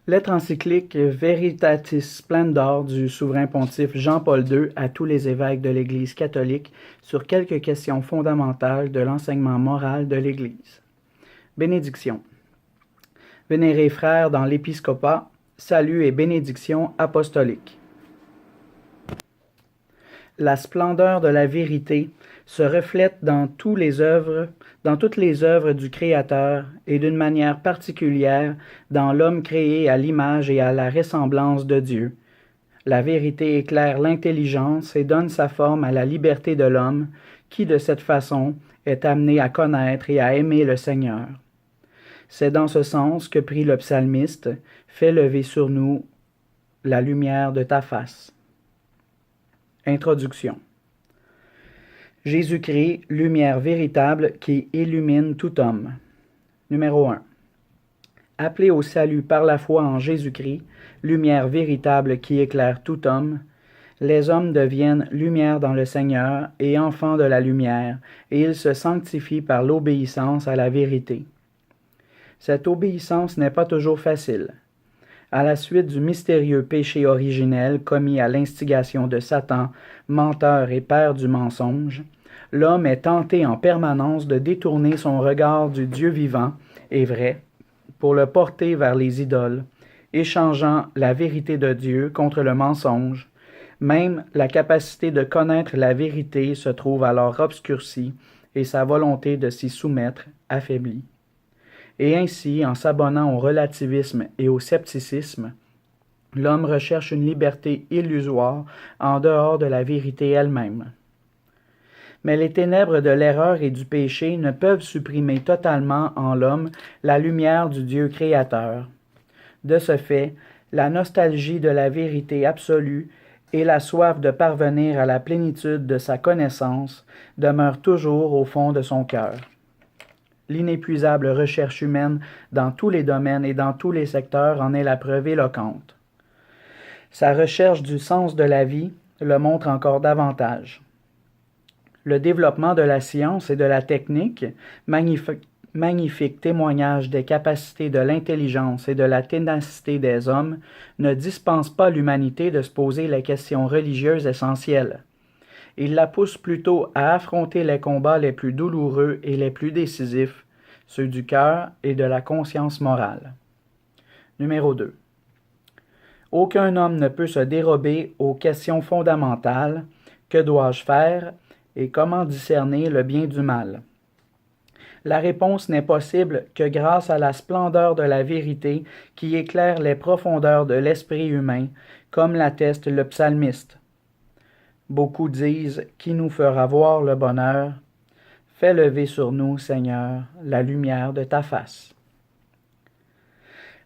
Lettre encyclique Veritatis Splendor du souverain pontife Jean-Paul II à tous les évêques de l'Église catholique sur quelques questions fondamentales de l'enseignement moral de l'Église. Bénédiction. Vénérés frères dans l'épiscopat, salut et bénédiction apostolique. La splendeur de la vérité se reflète dans toutes les œuvres du Créateur et d'une manière particulière dans l'homme créé à l'image et à la ressemblance de Dieu. La vérité éclaire l'intelligence et donne sa forme à la liberté de l'homme qui, de cette façon, est amené à connaître et à aimer le Seigneur. C'est dans ce sens que prie le psalmiste « Fais lever sur nous la lumière de ta face ». Introduction. Jésus-Christ, lumière véritable qui illumine tout homme. Numéro 1. Appelés au salut par la foi en Jésus-Christ, lumière véritable qui éclaire tout homme, les hommes deviennent lumière dans le Seigneur et enfants de la lumière, et ils se sanctifient par l'obéissance à la vérité. Cette obéissance n'est pas toujours facile. À la suite du mystérieux péché originel commis à l'instigation de Satan, menteur et père du mensonge, l'homme est tenté en permanence de détourner son regard du Dieu vivant et vrai pour le porter vers les idoles, échangeant la vérité de Dieu contre le mensonge. Même la capacité de connaître la vérité se trouve alors obscurcie et sa volonté de s'y soumettre affaiblie. Et ainsi, en s'abonnant au relativisme et au scepticisme, l'homme recherche une liberté illusoire en dehors de la vérité elle-même. Mais les ténèbres de l'erreur et du péché ne peuvent supprimer totalement en l'homme la lumière du Dieu créateur. De ce fait, la nostalgie de la vérité absolue et la soif de parvenir à la plénitude de sa connaissance demeurent toujours au fond de son cœur. L'inépuisable recherche humaine dans tous les domaines et dans tous les secteurs en est la preuve éloquente. Sa recherche du sens de la vie le montre encore davantage. Le développement de la science et de la technique, magnifique témoignage des capacités de l'intelligence et de la ténacité des hommes, ne dispense pas l'humanité de se poser les questions religieuses essentielles. Il la pousse plutôt à affronter les combats les plus douloureux et les plus décisifs, ceux du cœur et de la conscience morale. Numéro 2. Aucun homme ne peut se dérober aux questions fondamentales « Que dois-je faire ?» et « Comment discerner le bien du mal ?» La réponse n'est possible que grâce à la splendeur de la vérité qui éclaire les profondeurs de l'esprit humain, comme l'atteste le psalmiste. Beaucoup disent « Qui nous fera voir le bonheur ?» Fais lever sur nous, Seigneur, la lumière de ta face.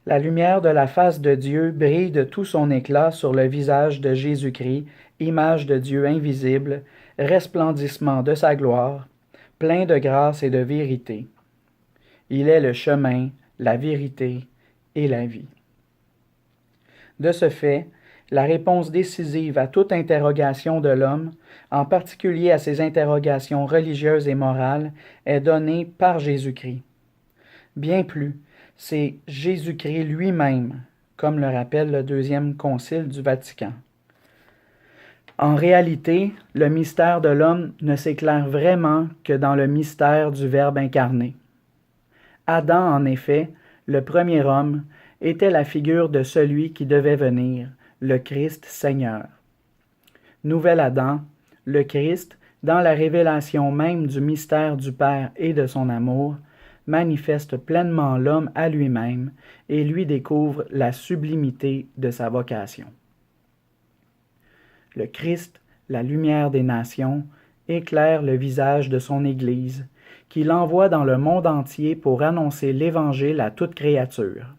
La lumière de la face de Dieu brille de tout son éclat sur le visage de Jésus-Christ, image de Dieu invisible, resplendissement de sa gloire, plein de grâce et de vérité. Il est le chemin, la vérité et la vie. De ce fait, la réponse décisive à toute interrogation de l'homme, en particulier à ses interrogations religieuses et morales, est donnée par Jésus-Christ. Bien plus, c'est Jésus-Christ lui-même, comme le rappelle le Deuxième Concile du Vatican. En réalité, le mystère de l'homme ne s'éclaire vraiment que dans le mystère du Verbe incarné. Adam, en effet, le premier homme, était la figure de celui qui devait venir, le Christ Seigneur. Nouvel Adam, le Christ, dans la révélation même du mystère du Père et de son amour, manifeste pleinement l'homme à lui-même et lui découvre la sublimité de sa vocation. Le Christ, la lumière des nations, éclaire le visage de son Église, qui l'envoie dans le monde entier pour annoncer l'Évangile à toute créature.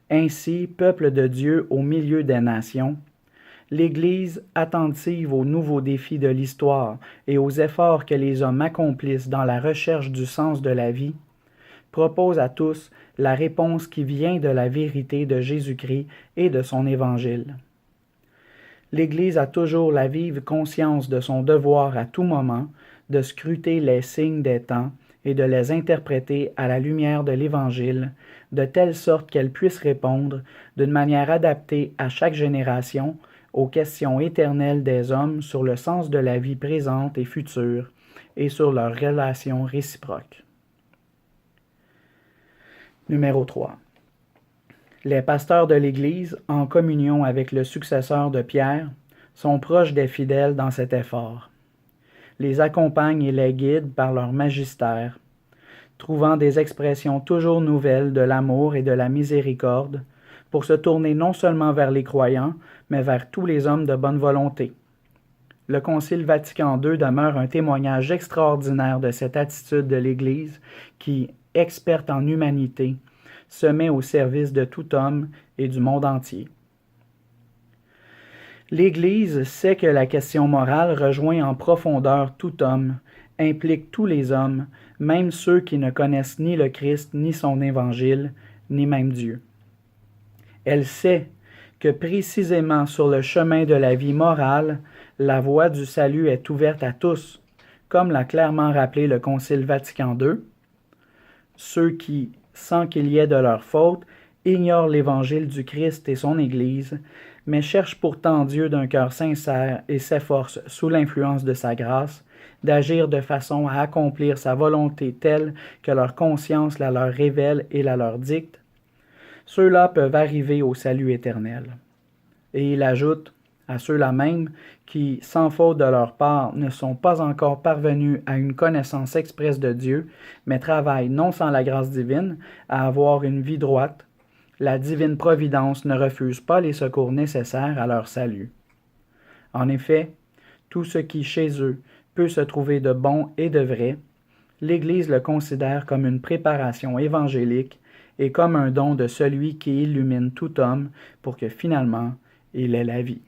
Ainsi, peuple de Dieu au milieu des nations, l'Église, attentive aux nouveaux défis de l'histoire et aux efforts que les hommes accomplissent dans la recherche du sens de la vie, propose à tous la réponse qui vient de la vérité de Jésus-Christ et de son Évangile. L'Église a toujours la vive conscience de son devoir à tout moment de scruter les signes des temps et de les interpréter à la lumière de l'Évangile, de telle sorte qu'elles puissent répondre d'une manière adaptée à chaque génération aux questions éternelles des hommes sur le sens de la vie présente et future et sur leurs relations réciproques. Numéro 3. Les pasteurs de l'Église, en communion avec le successeur de Pierre, sont proches des fidèles dans cet effort, les accompagnent et les guident par leur magistère, trouvant des expressions toujours nouvelles de l'amour et de la miséricorde, pour se tourner non seulement vers les croyants, mais vers tous les hommes de bonne volonté. Le Concile Vatican II demeure un témoignage extraordinaire de cette attitude de l'Église qui, experte en humanité, se met au service de tout homme et du monde entier. L'Église sait que la question morale rejoint en profondeur tout homme, implique tous les hommes, même ceux qui ne connaissent ni le Christ, ni son Évangile, ni même Dieu. Elle sait que précisément sur le chemin de la vie morale, la voie du salut est ouverte à tous, comme l'a clairement rappelé le Concile Vatican II. Ceux qui, sans qu'il y ait de leur faute, ignorent l'Évangile du Christ et son Église, mais cherchent pourtant Dieu d'un cœur sincère et s'efforcent, sous l'influence de sa grâce, d'agir de façon à accomplir sa volonté telle que leur conscience la leur révèle et la leur dicte, ceux-là peuvent arriver au salut éternel. Et il ajoute, à ceux-là même qui, sans faute de leur part, ne sont pas encore parvenus à une connaissance expresse de Dieu, mais travaillent non sans la grâce divine à avoir une vie droite, la divine providence ne refuse pas les secours nécessaires à leur salut. En effet, tout ce qui chez eux peut se trouver de bon et de vrai, l'Église le considère comme une préparation évangélique et comme un don de celui qui illumine tout homme pour que finalement il ait la vie.